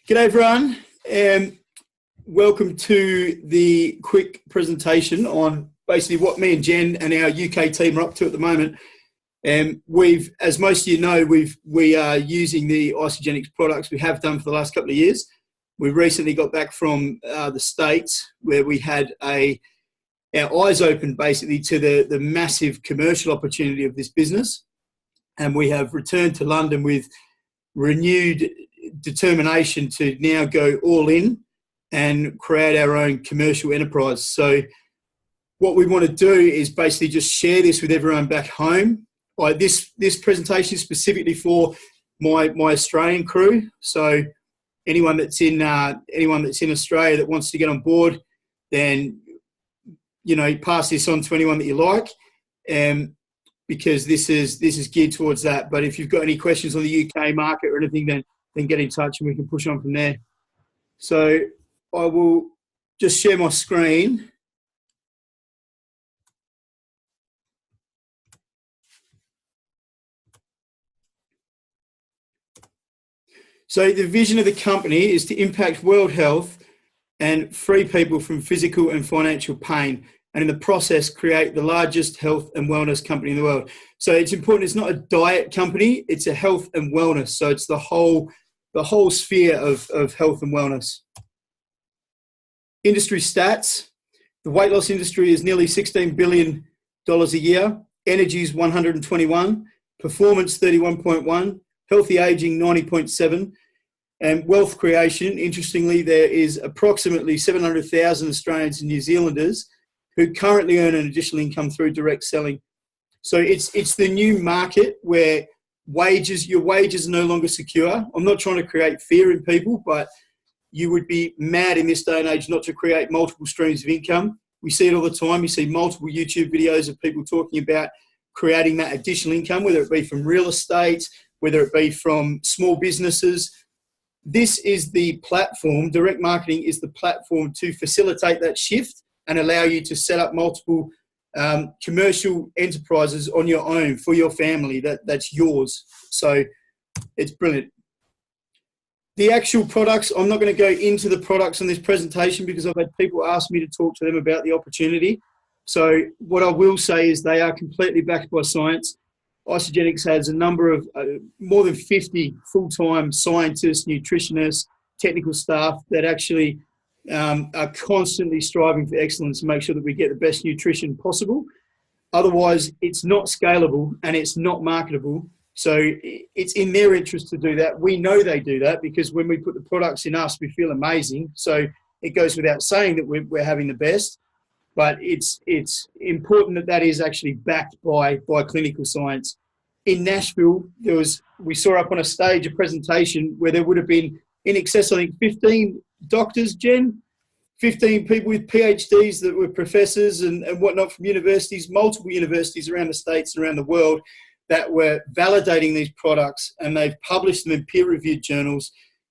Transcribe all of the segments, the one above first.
G'day everyone, and welcome to the quick presentation on basically what me and Jen and our UK team are up to at the moment. And as most of you know, we are using the Isagenix products. We have done for the last couple of years. We recently got back from the States where we had our eyes opened basically to the massive commercial opportunity of this business. And we have returned to London with renewed determination to now go all in and create our own commercial enterprise. So what we want to do is basically just share this with everyone back home. This presentation is specifically for my Australian crew. So anyone that's in Australia that wants to get on board, then pass this on to anyone that you like, because this is geared towards that. But if you've got any questions on the UK market or anything, then get in touch and we can push on from there. So I will just share my screen. So the vision of the company is to impact world health and free people from physical and financial pain, and in the process create the largest health and wellness company in the world. So it's important, it's not a diet company, it's a health and wellness. So it's the whole sphere of health and wellness. Industry stats. The weight loss industry is nearly $16 billion a year. Energy is 121. Performance 31.1. Healthy aging 90.7. And wealth creation, interestingly, there is approximately 700,000 Australians and New Zealanders who currently earn an additional income through direct selling. So it's the new market where your wages are no longer secure. I'm not trying to create fear in people, but you would be mad in this day and age not to create multiple streams of income. We see it all the time. You see multiple YouTube videos of people talking about creating that additional income, whether it be from real estate, whether it be from small businesses. This is the platform. Direct marketing is the platform to facilitate that shift and allow you to set up multiple commercial enterprises on your own for your family. That's yours. So it's brilliant. The actual products, I'm not going to go into the products on this presentation because I've had people ask me to talk to them about the opportunity. So what I will say is they are completely backed by science. Isagenix has a number of more than 50 full-time scientists, nutritionists, technical staff that actually are constantly striving for excellence to make sure that we get the best nutrition possible. Otherwise, it's not scalable and it's not marketable. So it's in their interest to do that. We know they do that because when we put the products in us, we feel amazing. So it goes without saying that we're having the best, but it's important that is actually backed by clinical science. In Nashville, we saw up on a stage a presentation where there would have been in excess, I think, 15 doctors, Jen, 15 people with PhDs that were professors and whatnot from universities, multiple universities around the States and around the world that were validating these products, and they've published them in peer-reviewed journals.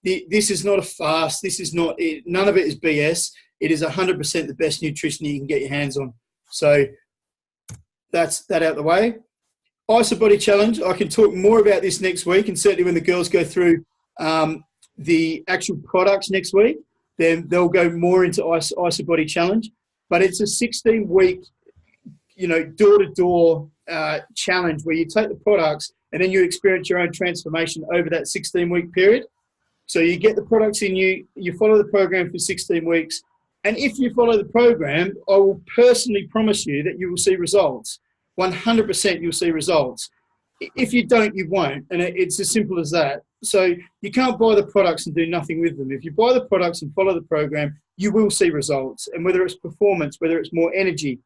This is not a farce. None of it is BS. It is 100% the best nutrition you can get your hands on. So that's that out the way. IsaBody Challenge, I can talk more about this next week, and certainly when the girls go through the actual products next week, then they'll go more into IsaBody Challenge. But it's a 16-week, door-to-door challenge where you take the products and then you experience your own transformation over that 16-week period. So you get the products in you follow the program for 16 weeks, and if you follow the program, I will personally promise you that you will see results. 100% you'll see results. If you don't, you won't, and it's as simple as that. So you can't buy the products and do nothing with them. If you buy the products and follow the program, you will see results. And whether it's performance, whether it's more energy,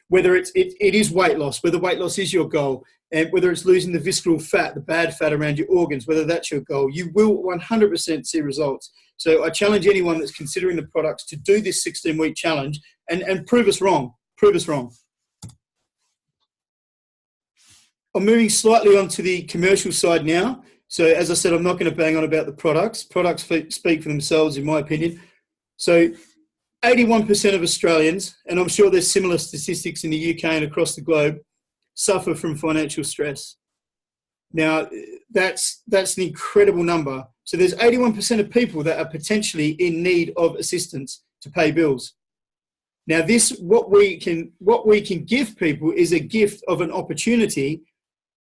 whether it is weight loss, whether weight loss is your goal, and whether it's losing the visceral fat, the bad fat around your organs, whether that's your goal, you will 100% see results. So I challenge anyone that's considering the products to do this 16-week challenge and prove us wrong. Prove us wrong. I'm moving slightly onto the commercial side now. So as I said, I'm not going to bang on about the products. Products speak for themselves, in my opinion. So 81% of Australians, and I'm sure there's similar statistics in the UK and across the globe, suffer from financial stress. Now, that's an incredible number. So there's 81% of people that are potentially in need of assistance to pay bills. Now, what we can give people is a gift of an opportunity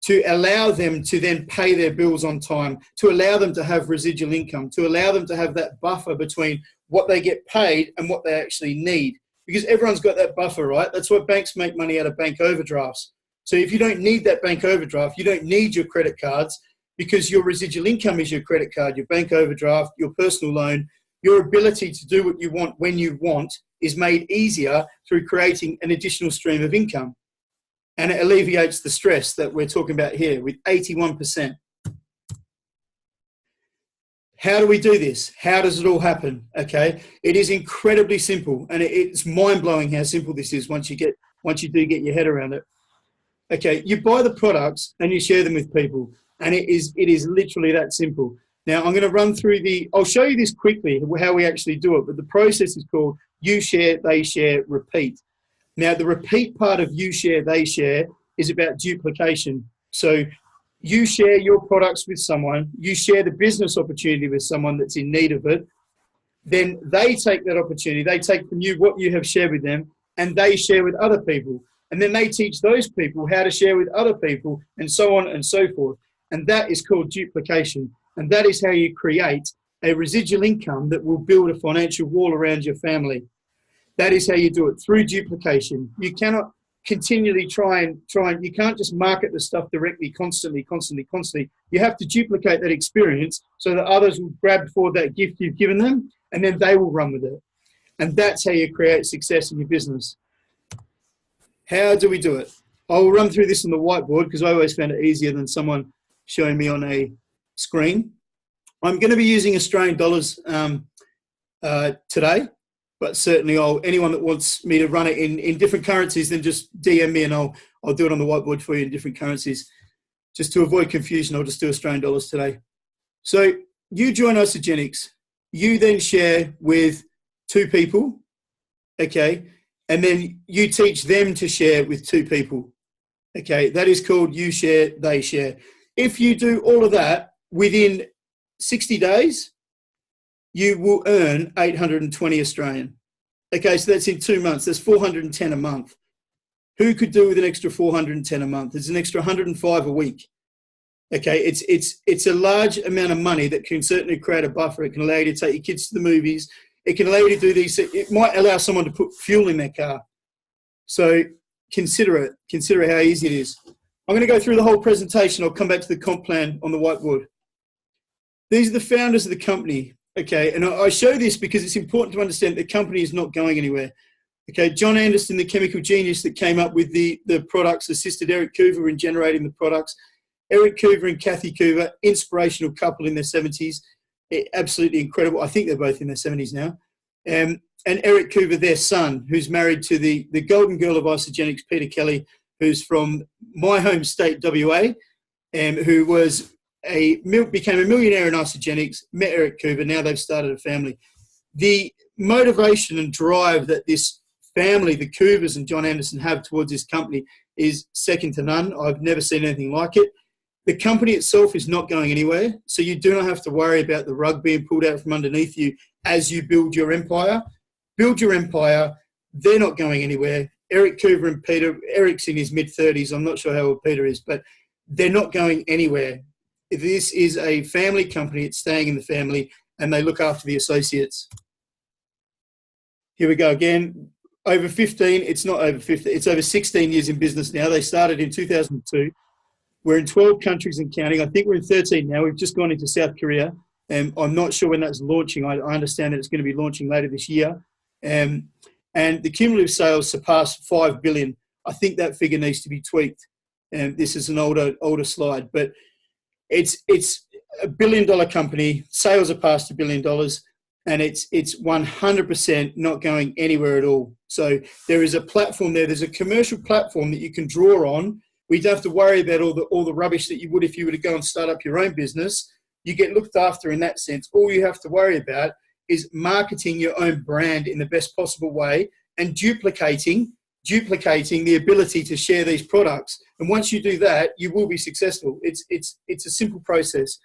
to allow them to then pay their bills on time, to allow them to have residual income, to allow them to have that buffer between what they get paid and what they actually need. Because everyone's got that buffer, right? That's why banks make money out of bank overdrafts. So if you don't need that bank overdraft, you don't need your credit cards, because your residual income is your credit card, your bank overdraft, your personal loan. Your ability to do what you want when you want is made easier through creating an additional stream of income. And it alleviates the stress that we're talking about here with 81%. How do we do this? How does it all happen? Okay, it is incredibly simple, and it's mind-blowing how simple this is once you do get your head around it. Okay, you buy the products and you share them with people, and it is literally that simple. Now, I'm going to run through I'll show you this quickly, how we actually do it, but the process is called you share, they share, repeat. Now, the repeat part of you share, they share is about duplication. So you share your products with someone, you share the business opportunity with someone that's in need of it, then they take that opportunity, they take from you what you have shared with them, and they share with other people. And then they teach those people how to share with other people, and so on and so forth. And that is called duplication. And that is how you create a residual income that will build a financial wall around your family. That is how you do it, through duplication. You cannot continually try and you can't just market the stuff directly, constantly. You have to duplicate that experience so that others will grab for that gift you've given them, and then they will run with it. And that's how you create success in your business. How do we do it? I'll run through this on the whiteboard because I always found it easier than someone showing me on a screen. I'm going to be using Australian dollars today, but certainly anyone that wants me to run it in different currencies, then just DM me and I'll do it on the whiteboard for you in different currencies. Just to avoid confusion, I'll just do Australian dollars today. So you join Isagenix. You then share with 2 people, okay? And then you teach them to share with 2 people, okay? That is called you share, they share. If you do all of that within 60 days, you will earn 820 Australian. Okay, so that's in 2 months. That's 410 a month. Who could do with an extra 410 a month? It's an extra 105 a week. Okay, it's a large amount of money that can certainly create a buffer. It can allow you to take your kids to the movies. It can allow you to do these. It might allow someone to put fuel in their car. So consider it. Consider how easy it is. I'm going to go through the whole presentation. I'll come back to the comp plan on the whiteboard. These are the founders of the company. Okay, and I show this because it's important to understand the company is not going anywhere. Okay, John Anderson, the chemical genius that came up with the products, assisted Eric Coover in generating the products. Eric Coover and Kathy Coover, inspirational couple in their 70s. Absolutely incredible. I think they're both in their 70s now. And Eric Coover, their son, who's married to the golden girl of Isagenix, Peter Kelly, who's from my home state, WA, who became a millionaire in Isagenix, met Eric Coover. Now they've started a family. The motivation and drive that this family, the Coovers and John Anderson, have towards this company is second to none. I've never seen anything like it. The company itself is not going anywhere, so you do not have to worry about the rug being pulled out from underneath you as you build your empire. Build your empire. They're not going anywhere. Eric Coover and Peter, Eric's in his mid-30s. I'm not sure how old Peter is, but they're not going anywhere. This is a family company. It's staying in the family, and they look after the associates. Here we go again. Over 15. It's not over 15. It's over 16 years in business now. They started in 2002. We're in 12 countries and counting. I think we're in 13 now. We've just gone into South Korea. I'm not sure when that's launching. I understand that it's going to be launching later this year. And the cumulative sales surpassed 5 billion. I think that figure needs to be tweaked. This is an older slide, but it's a $1 billion company. Sales are past $1 billion, and it's 100% not going anywhere at all. So there is a platform there. There's a commercial platform that you can draw on. We don't have to worry about all the rubbish that you would if you were to go and start up your own business. You get looked after in that sense. All you have to worry about is marketing your own brand in the best possible way and duplicating the ability to share these products. And once you do that, you will be successful. It's a simple process,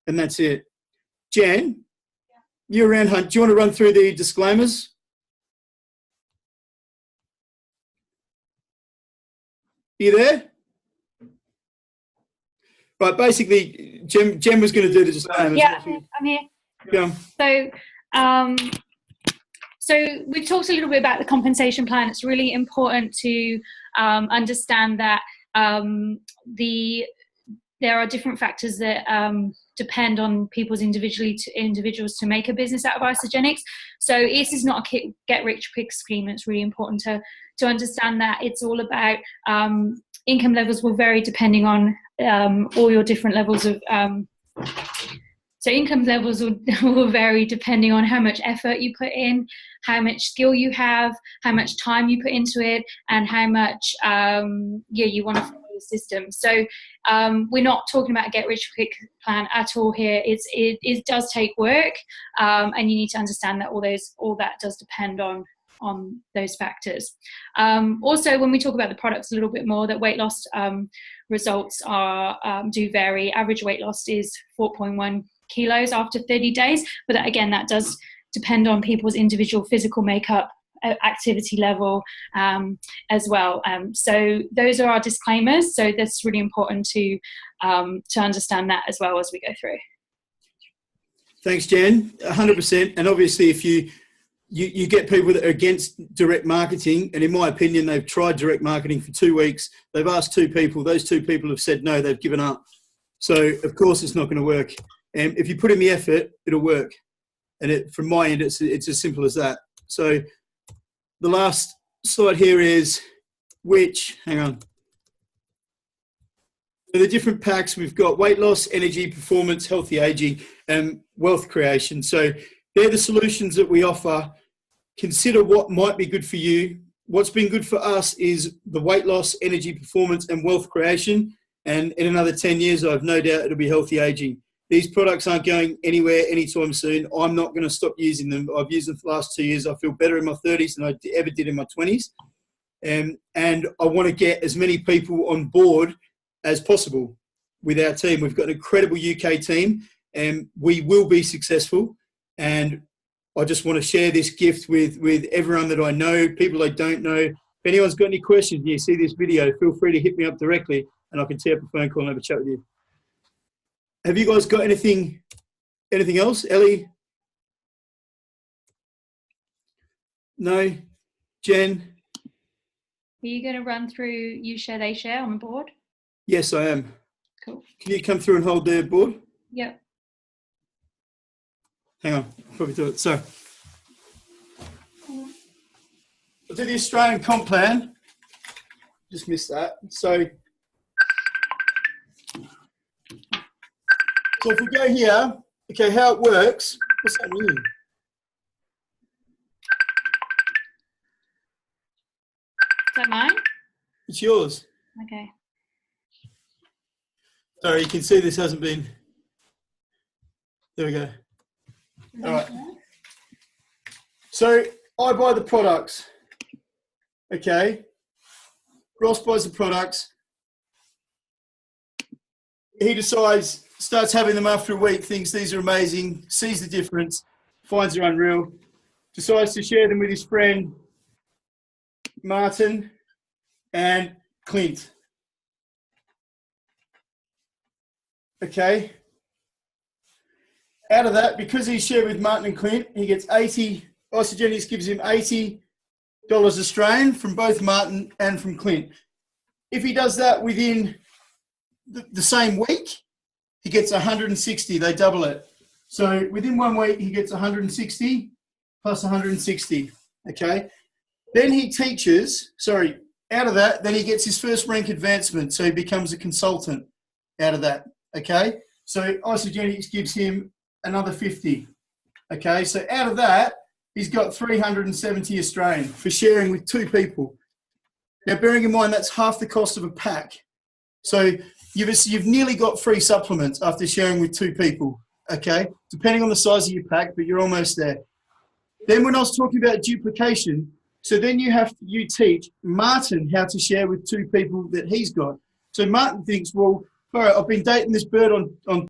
and that's it. Jan, you're around, Hunt. Do you want to run through the disclaimers? You there? Right, basically, Jen was going to do the disclaimers. Yeah, I'm here. Yeah. So we've talked a little bit about the compensation plan. It's really important to understand that there are different factors that depend on people's individuals to make a business out of Isagenix. So this is not a get-rich-quick scheme. It's really important to understand that it's all about income levels will vary depending on all your different levels of so income levels will vary depending on how much effort you put in, how much skill you have, how much time you put into it, and how much you want to follow the system. So we're not talking about a get-rich-quick plan at all here. It does take work, and you need to understand that all that does depend on those factors. Also, when we talk about the products a little bit more, that weight loss results do vary. Average weight loss is 4.1 kilos after 30 days, but that does depend on people's individual physical makeup, activity level as well. So those are our disclaimers. So that's really important to understand that as well as we go through. Thanks, Jan. 100%. And obviously, if you get people that are against direct marketing, and in my opinion, they've tried direct marketing for 2 weeks. They've asked 2 people. Those 2 people have said no, they've given up. So, of course, it's not going to work. And if you put in the effort, it'll work. And from my end, it's as simple as that. So the last slide here is hang on. For the different packs, we've got weight loss, energy, performance, healthy aging, and wealth creation. So they're the solutions that we offer. Consider what might be good for you. What's been good for us is the weight loss, energy, performance, and wealth creation. And in another 10 years, I have no doubt it'll be healthy aging. These products aren't going anywhere anytime soon. I'm not going to stop using them. I've used them for the last 2 years. I feel better in my 30s than I ever did in my 20s. And I want to get as many people on board as possible with our team. We've got an incredible UK team, and we will be successful. And I just want to share this gift with everyone that I know, people I don't know. If anyone's got any questions and you see this video, feel free to hit me up directly, and I can set up a phone call and have a chat with you. Have you guys got anything else? Ellie? No? Jen? Are you going to run through you share, they share on the board? Yes, I am. Cool. Can you come through and hold the board? Yep. Hang on, I'll probably do it. So, I'll do the Australian comp plan. Just missed that. So if we go here, okay, how it works, what's that mean? Is that mine? It's yours. Okay. Sorry, you can see this hasn't been. There we go. All right. So I buy the products. Okay. Ross buys the products. He decides, starts having them after a week, thinks these are amazing, sees the difference, finds they're unreal, decides to share them with his friend Martin and Clint. Okay. Out of that, because he's shared with Martin and Clint, he gets 80, Isagenix gives him $80 Australian from both Martin and from Clint. If he does that within the same week, he gets 160, they double it. So within 1 week, he gets 160 plus 160, okay? Then he teaches, out of that, then he gets his first rank advancement, so he becomes a consultant out of that, okay? So Isagenix gives him another 50, okay? So out of that, he's got 370 Australian for sharing with 2 people. Now, bearing in mind, that's half the cost of a pack. So you've nearly got free supplements after sharing with 2 people, okay? Depending on the size of your pack, but you're almost there. Then when I was talking about duplication, so then you teach Martin how to share with 2 people that he's got. So Martin thinks, well, all right, I've been dating this bird on